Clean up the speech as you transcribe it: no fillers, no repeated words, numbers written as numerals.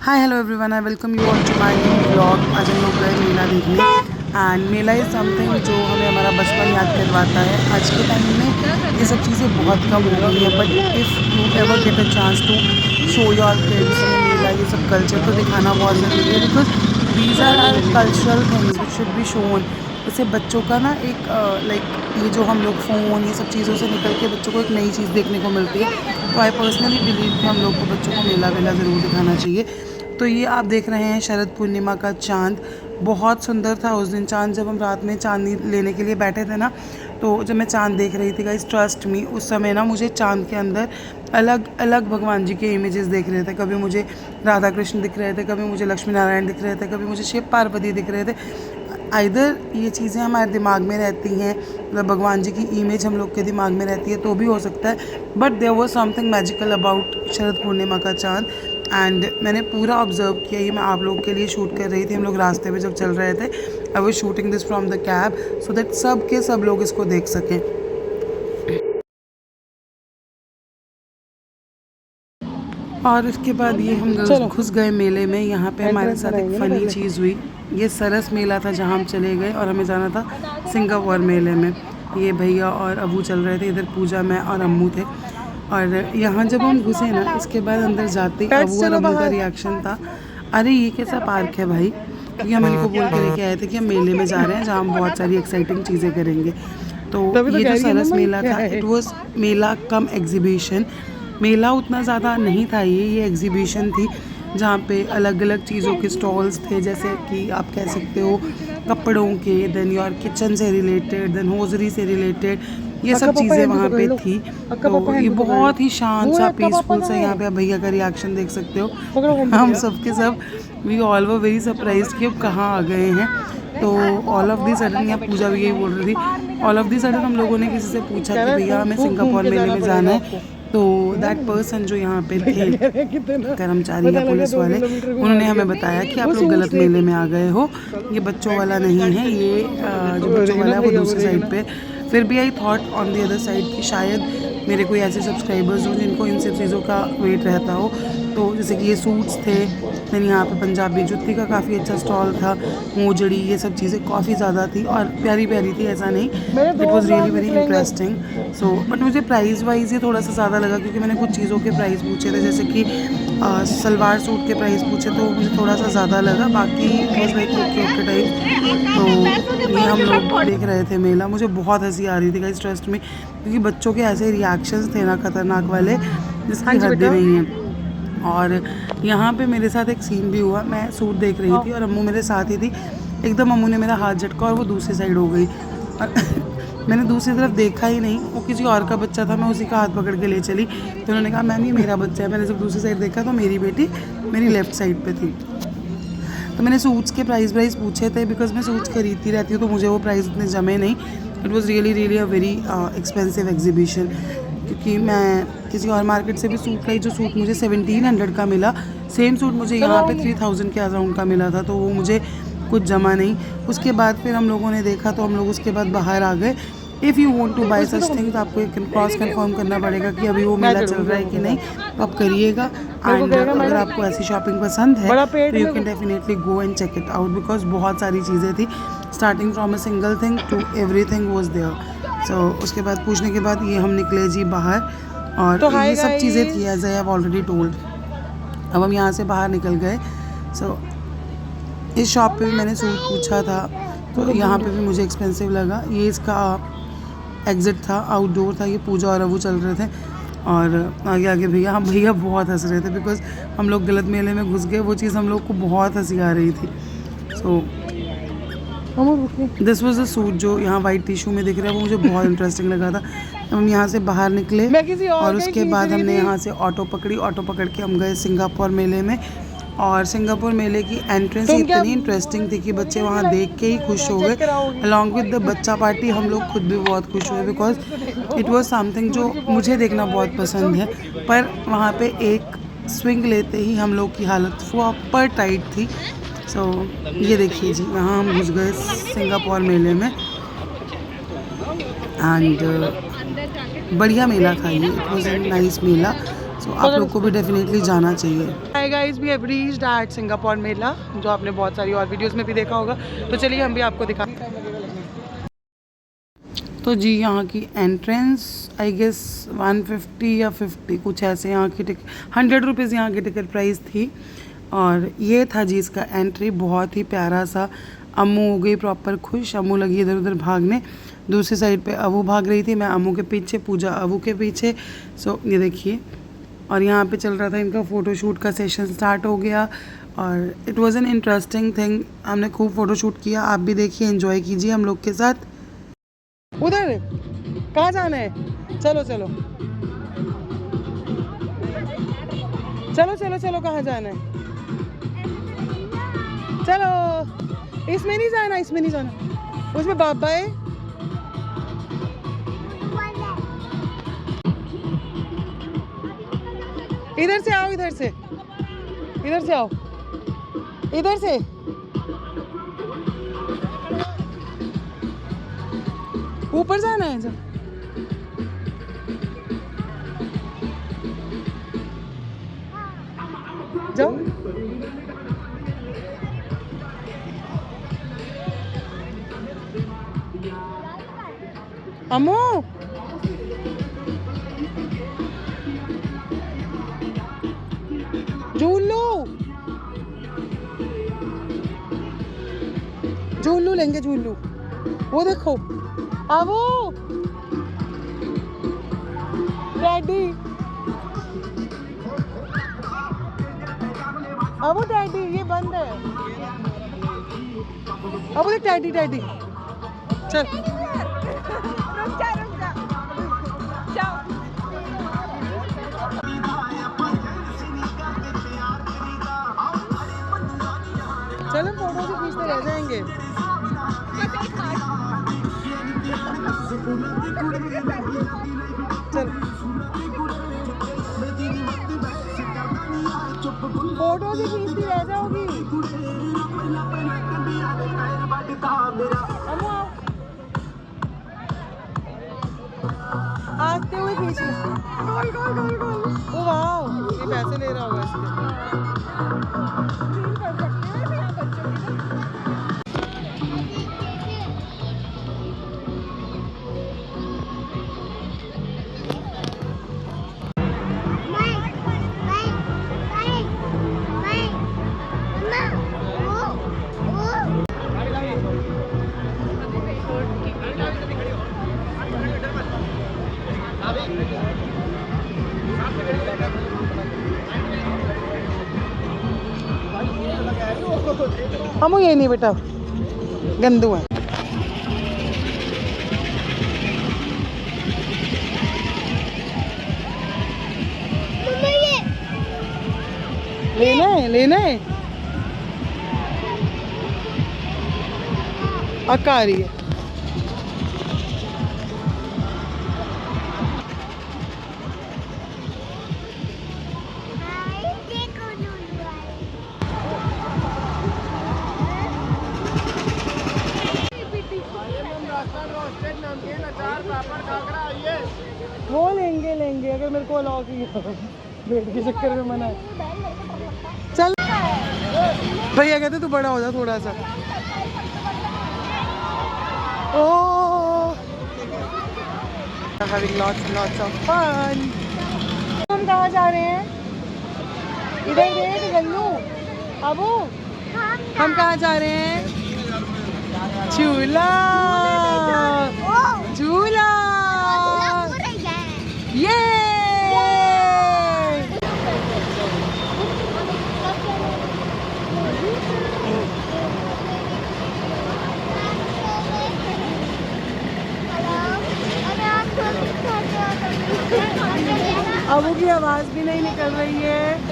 Hi hello everyone, I welcome you all to my new blog. आज हम लोग गए मेला देखने एंड मेला इज़ समथिंग जो हमें हमारा बचपन याद करवाता है। आज के टाइम में ये सब चीज़ें बहुत कम हो गई हैं, but if you ever get a chance to show your kids मेला, ये सब कल्चर तो दिखाना बहुत ज़रूरी है, because these are are cultural things which should be shown. इससे बच्चों का ना एक ये जो हम लोग फ़ोन ये सब चीज़ों से निकल के बच्चों को एक नई चीज़ देखने को मिलती है। तो आई पर्सनली बिलीव कि हम लोग को बच्चों को मेला वेला ज़रूर दिखाना चाहिए। तो ये आप देख रहे हैं शरद पूर्णिमा का चाँद, बहुत सुंदर था उस दिन चाँद। जब हम रात में चाँदनी लेने के लिए बैठे थे ना, तो जब मैं चाँद देख रही थी गाइस, ट्रस्ट मी, उस समय ना मुझे चाँद के अंदर अलग अलग भगवान जी के इमेजेस दिख रहे थे। कभी मुझे राधा कृष्ण दिख रहे थे, कभी मुझे लक्ष्मी नारायण दिख रहे थे, कभी मुझे शिव पार्वती दिख रहे थे। आइदर ये चीज़ें हमारे दिमाग में रहती हैं, मतलब भगवान जी की इमेज हम लोग के दिमाग में रहती है तो भी हो सकता है, but there was something magical about Sharad Purnima का चाँद। एंड मैंने पूरा ऑब्जर्व किया। ये मैं आप लोग के लिए शूट कर रही थी। हम लोग रास्ते में जब चल रहे थे, I was shooting this from the cab so that सब के सब लोग इसको देख सकें। और इसके बाद ये हम घुस गए मेले में। यहाँ पे हमारे साथ एक फ़नी चीज़ हुई। ये सरस मेला था जहाँ हम चले गए, और हमें जाना था सिंगापुर मेले में। ये भैया और अबू चल रहे थे, इधर पूजा, मैं और अम्मू थे। और यहाँ जब हम घुसे ना, इसके बाद अंदर जाते ही अबू और अम्मू का रिएक्शन था, अरे ये कैसा पार्क है भाई। क्योंकि हम इनको बोल के लेके आए थे कि हम मेले में जा रहे हैं जहाँ हम बहुत सारी एक्साइटिंग चीज़ें करेंगे। तो ये जो सरस मेला था, it was mela cum exhibition. मेला उतना ज़्यादा नहीं था, ये एग्जीबिशन थी जहाँ पे अलग अलग चीज़ों के स्टॉल्स थे, जैसे कि आप कह सकते हो कपड़ों के, देन योर किचन से रिलेटेड, देन होजरी से रिलेटेड, ये सब चीज़ें वहाँ पे थी। तो ये बहुत ही शांत सा, पीसफुल सा, यहाँ पे आप भैया का रिएक्शन देख सकते हो। हम सब के सब we all were very surprise कि अब कहाँ आ गए हैं। तो ऑल ऑफ दी सडन, यहाँ पूजा भी यही बोल रही थी, ऑल ऑफ दी सडन हम लोगों ने किसी से पूछा कि भैया हमें सिंगापुर मेले में जाना है। तो दैट पर्सन जो यहाँ पे थे, कर्मचारी या पुलिस वाले, उन्होंने हमें बताया कि आप लोग गलत मेले में आ गए हो, ये बच्चों वाला नहीं है, ये जो बच्चों वाला है वो दूसरी साइड पे। फिर भी I thought on the other side कि शायद मेरे कोई ऐसे सब्सक्राइबर्स हो जिनको इन सब चीज़ों का वेट रहता हो। तो जैसे कि ये सूट्स थे, देन यहाँ पे पंजाबी जुत्ती का काफ़ी अच्छा स्टॉल था, मोजड़ी, ये सब चीज़ें काफ़ी ज़्यादा थी और प्यारी प्यारी थी, ऐसा नहीं, it was really very interesting. So but मुझे प्राइस वाइज ये थोड़ा सा ज़्यादा लगा, क्योंकि मैंने कुछ चीज़ों के प्राइस पूछे थे, जैसे कि सलवार सूट के प्राइस पूछे तो मुझे थोड़ा सा ज़्यादा लगा, बाकी वॉज लाइक ओके टाइप। तो ये हम लोग देख रहे थे मेला, मुझे बहुत हंसी आ रही थी गाइस, ट्रस्ट में, क्योंकि बच्चों के ऐसे रिएक्शंस थे ना खतरनाक वाले, जिसकी हद नहीं है। और यहाँ पे मेरे साथ एक सीन भी हुआ। मैं सूट देख रही थी और अम्मू मेरे साथ ही थी, एकदम अम्मू ने मेरा हाथ झटका और वो दूसरी साइड हो गई, और मैंने दूसरी तरफ देखा ही नहीं, वो किसी और का बच्चा था, मैं उसी का हाथ पकड़ के ले चली। तो उन्होंने कहा मैम ये मेरा बच्चा है। मैंने जब दूसरी साइड देखा तो मेरी बेटी मेरी लेफ़्ट साइड पे थी। तो मैंने सूट्स के प्राइस पूछे थे, बिकॉज मैं सूट्स खरीदती रहती हूँ तो मुझे वो प्राइस इतने जमे नहीं। It was really a very expensive exhibition, क्योंकि मैं किसी और मार्केट से भी सूट का ही, जो सूट मुझे 1700 का मिला, सेम सूट मुझे यहाँ पे 3000 के अराउंड का मिला था, तो वो मुझे कुछ जमा नहीं। उसके बाद फिर हम लोगों ने देखा तो हम लोग उसके बाद बाहर आ गए। If you want to buy such things, आपको एक क्रॉस कन्फर्म करना पड़ेगा कि अभी वो मेला चल रहा है कि नहीं, तो आप करिएगा। एंड अगर आपको ऐसी शॉपिंग पसंद है तो you can definitely go and check it out, because बहुत सारी चीज़ें थी, starting from a single thing to everything was there. So उसके बाद पूछने के बाद ये हम निकले जी बाहर, और तो ये सब चीज़ें थी as I have already told. अब हम यहाँ से बाहर निकल गए। सो इस शॉप पे भी मैंने सूट पूछा था, तो यहाँ पे भी मुझे एक्सपेंसिव लगा। ये इसका एग्ज़िट था, आउटडोर था, ये पूजा और अबू चल रहे थे, और आगे आगे भैया, हम भैया बहुत हंस रहे थे, बिकॉज हम लोग गलत मेले में घुस गए। वो चीज़ हम लोग को बहुत हंसी आ रही थी। So this was a suit जो यहाँ वाइट टिश्यू में दिख रहा है, वो मुझे बहुत इंटरेस्टिंग लगा था। हम यहाँ से बाहर निकले और उसके बाद हमने यहाँ से ऑटो पकड़ी। ऑटो पकड़ के हम गए सिंगापुर मेले में, और सिंगापुर मेले की एंट्रेंस ही इतनी इंटरेस्टिंग थी कि बच्चे वहाँ देख के ही खुश हो गए। अलॉन्ग विद द बच्चा पार्टी हम लोग खुद भी बहुत खुश हुए, बिकॉज इट वाज समथिंग जो मुझे देखना बहुत पसंद है। पर वहाँ पे एक स्विंग लेते ही हम लोग की हालत प्रॉपर टाइट थी। सो ये देखिए जी, यहाँ हम घुस गए सिंगापुर मेले में, एंड बढ़िया मेला था ये, it was a nice mela. So आप लोग को भी डेफिनेटली जाना चाहिए। Hi guys, we have reached at Singapore mela, जो आपने बहुत सारी और वीडियोस में भी देखा होगा। तो चलिए हम भी आपको दिखा। तो जी यहाँ की एंट्रेंस आई गेस 150 या 50 कुछ ऐसे यहाँ की टिकट 100 रुपीज़ यहाँ की टिकट प्राइस थी। और ये था जी इसका एंट्री। बहुत ही प्यारा सा। अम्मू हो गई प्रॉपर खुश, अम्मू लगी इधर उधर भागने। दूसरी साइड पे अबू भाग रही थी, मैं अम्मू के पीछे, पूजा अबू के पीछे। सो ये देखिए, और यहाँ पे चल रहा था इनका फ़ोटोशूट का सेशन स्टार्ट हो गया। और it was an interesting thing. हमने खूब फ़ोटोशूट किया, आप भी देखिए, एंजॉय कीजिए हम लोग के साथ। उधर कहाँ जाना है? चलो चलो चलो चलो चलो, कहाँ जाना है? चलो, इसमें नहीं जाना, इसमें नहीं जाना, उसमें बाबा है। इधर से आओ, इधर से, इधर से आओ, इधर से। ऊपर जाना है। जाओ। अम्मू झूलू, झूलू लेंगे, झूलू। वो देखो अबू, डैडी, अबू डैडी, ये बंद है। अबू देख, डैडी डैडी। चल रुक जा, रुक जा, जाओ। चल हम फोटो से खींचते रह जाएंगे। चल फोटो से खींचती रह जाओगी। आते हुए खींच ले। गोल गोल गोल गोल। ओ वाओ, ये पैसे ले रहा होगा इसके। हम ये नहीं बेटा, गंदू है। लेना है, लेना है। अक्का आ रही है। वो लेंगे लेंगे, अगर मेरे को अलाउ किया। बेट के चक्कर में मना है। चल भैया कहते तू बड़ा हो जा थोड़ा सा। ओह, having lots of fun। हम कहाँ जा रहे हैं? इधर देख गल्लू, अबू हम कहाँ जा रहे हैं? झूला, झूला, ये अबू की आवाज भी नहीं निकल रही है।